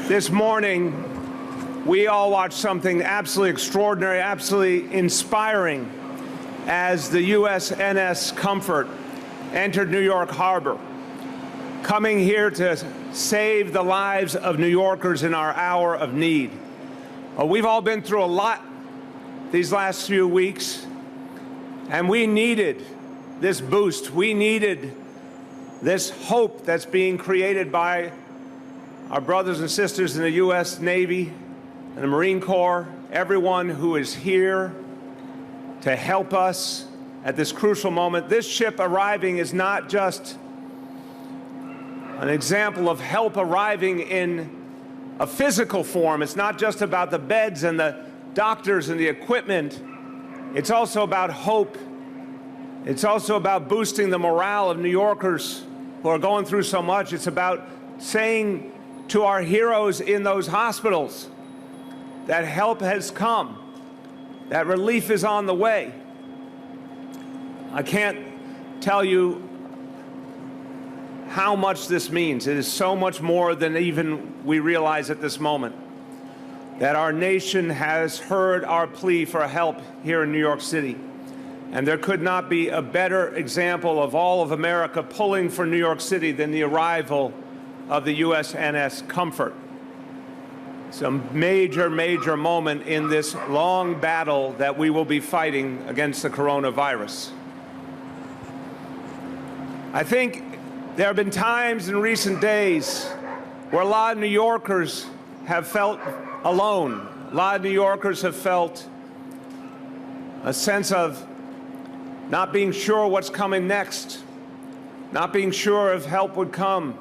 This morning, we all watched something absolutely extraordinary, absolutely inspiring as the USNS Comfort entered New York Harbor, coming here to save the lives of New Yorkers in our hour of need. We've all been through a lot these last few weeks, and we needed this boost. We needed this hope that's being created by our brothers and sisters in the U.S. Navy and the Marine Corps, everyone who is here to help us at this crucial moment. This ship arriving is not just an example of help arriving in a physical form. It's not just about the beds and the doctors and the equipment. It's also about hope. It's also about boosting the morale of New Yorkers who are going through so much. It's about saying to our heroes in those hospitals that help has come, that relief is on the way. I can't tell you how much this means. It is so much more than even we realize at this moment, that our nation has heard our plea for help here in New York City. And there could not be a better example of all of America pulling for New York City than the arrival of the USNS Comfort. It's a major, major moment in this long battle that we will be fighting against the coronavirus. I think there have been times in recent days where a lot of New Yorkers have felt alone. A lot of New Yorkers have felt a sense of not being sure what's coming next, not being sure if help would come.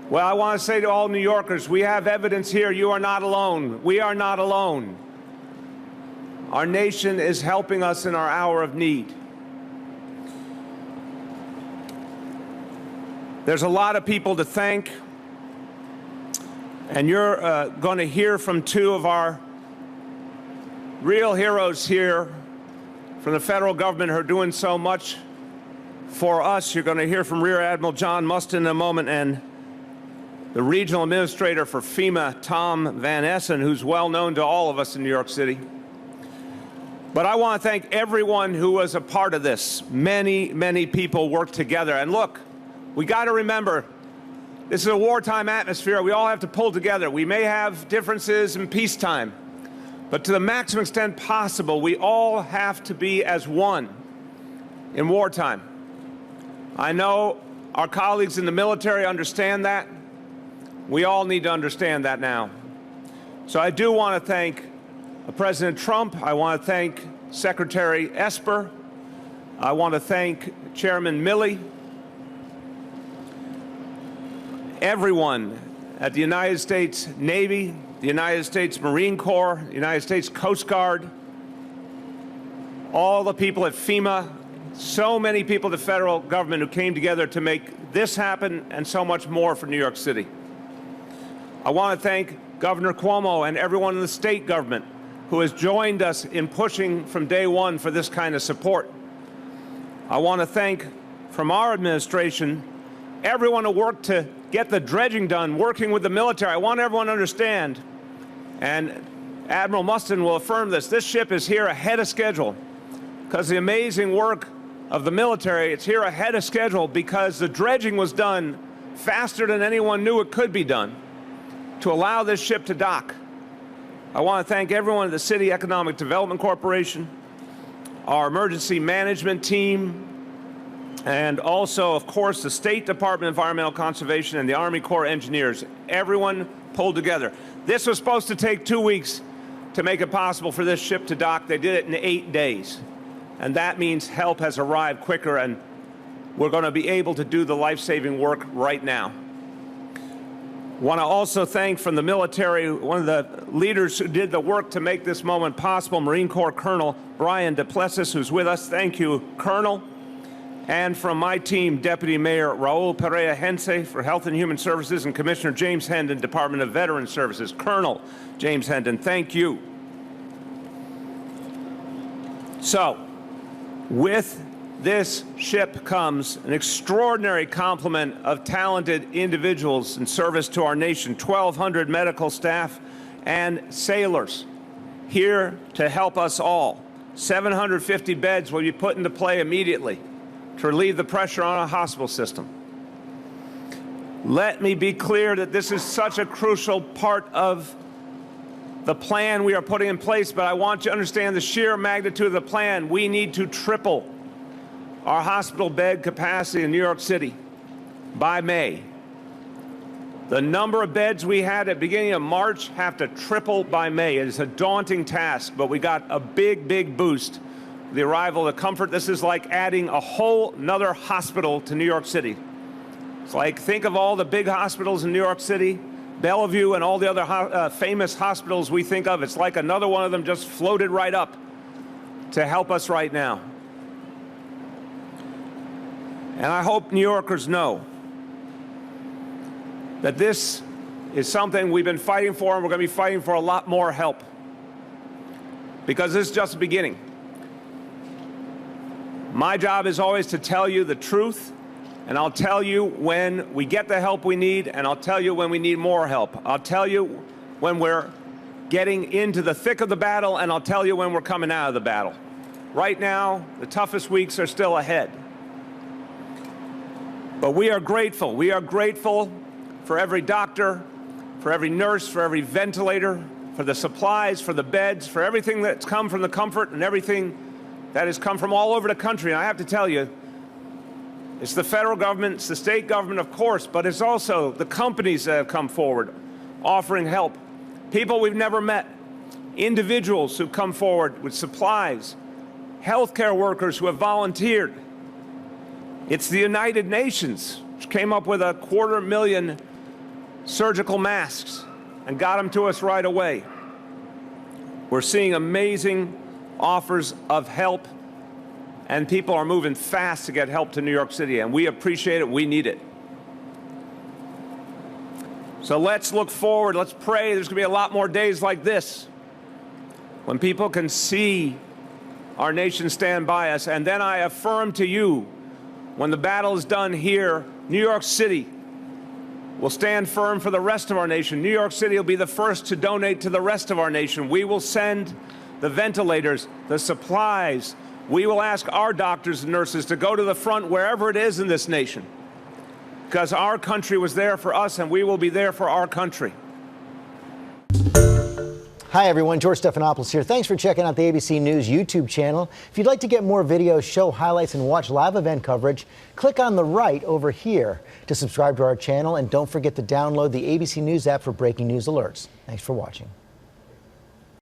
Well, I want to say to all New Yorkers, we have evidence here. You are not alone. We are not alone. Our nation is helping us in our hour of need. There's a lot of people to thank, and you're going to hear from two of our real heroes here from the federal government who are doing so much for us. You're going to hear from Rear Admiral John Mustin in a moment, and the regional administrator for FEMA, Tom Van Essen, who's well known to all of us in New York City. But I want to thank everyone who was a part of this. Many, many people worked together. And look, we got to remember, this is a wartime atmosphere. We all have to pull together. We may have differences in peacetime, but to the maximum extent possible, we all have to be as one in wartime. I know our colleagues in the military understand that. We all need to understand that now. So I do want to thank President Trump. I want to thank Secretary Esper. I want to thank Chairman Milley. Everyone at the United States Navy, the United States Marine Corps, the United States Coast Guard, all the people at FEMA, so many people at the federal government who came together to make this happen and so much more for New York City. I want to thank Governor Cuomo and everyone in the state government who has joined us in pushing from day one for this kind of support. I want to thank, from our administration, everyone who worked to get the dredging done, working with the military. I want everyone to understand, and Admiral Mustin will affirm this, this ship is here ahead of schedule because the amazing work of the military, it's here ahead of schedule because the dredging was done faster than anyone knew it could be done to allow this ship to dock. I want to thank everyone at the City Economic Development Corporation, our emergency management team, and also, of course, the State Department of Environmental Conservation and the Army Corps engineers. Everyone pulled together. This was supposed to take 2 weeks to make it possible for this ship to dock. They did it in 8 days. And that means help has arrived quicker, and we're going to be able to do the life-saving work right now. Want to also thank from the military, one of the leaders who did the work to make this moment possible, Marine Corps Colonel Brian Duplessis, who's with us. Thank you, Colonel. And from my team, Deputy Mayor Raul Perea Hense for Health and Human Services, and Commissioner James Hendon, Department of Veterans Services. Colonel James Hendon, thank you. So, with this ship comes an extraordinary complement of talented individuals in service to our nation, 1,200 medical staff and sailors here to help us all. 750 beds will be put into play immediately to relieve the pressure on our hospital system. Let me be clear that this is such a crucial part of the plan we are putting in place, but I want you to understand the sheer magnitude of the plan. We need to triple our hospital bed capacity in New York City by May. The number of beds we had at the beginning of March have to triple by May. It is a daunting task, but we got a big, big boost with the arrival of the Comfort. This is like adding a whole nother hospital to New York City. It's like, think of all the big hospitals in New York City, Bellevue and all the other famous hospitals we think of. It's like another one of them just floated right up to help us right now. And I hope New Yorkers know that this is something we've been fighting for, and we're going to be fighting for a lot more help, because this is just the beginning. My job is always to tell you the truth, and I'll tell you when we get the help we need, and I'll tell you when we need more help. I'll tell you when we're getting into the thick of the battle, and I'll tell you when we're coming out of the battle. Right now, the toughest weeks are still ahead. But we are grateful. We are grateful for every doctor, for every nurse, for every ventilator, for the supplies, for the beds, for everything that's come from the Comfort and everything that has come from all over the country. And I have to tell you, it's the federal government, it's the state government, of course, but it's also the companies that have come forward offering help. People we've never met, individuals who've come forward with supplies, healthcare workers who have volunteered. It's the United Nations, which came up with 250,000 surgical masks and got them to us right away. We're seeing amazing offers of help, and people are moving fast to get help to New York City, and we appreciate it. We need it. So let's look forward. Let's pray there's going to be a lot more days like this when people can see our nation stand by us. And then I affirm to you, when the battle is done here, New York City will stand firm for the rest of our nation. New York City will be the first to donate to the rest of our nation. We will send the ventilators, the supplies. We will ask our doctors and nurses to go to the front wherever it is in this nation, because our country was there for us, and we will be there for our country. Hi everyone, George Stephanopoulos here. Thanks for checking out the ABC News YouTube channel. If you'd like to get more videos, show highlights, and watch live event coverage, click on the right over here to subscribe to our channel, and don't forget to download the ABC News app for breaking news alerts. Thanks for watching.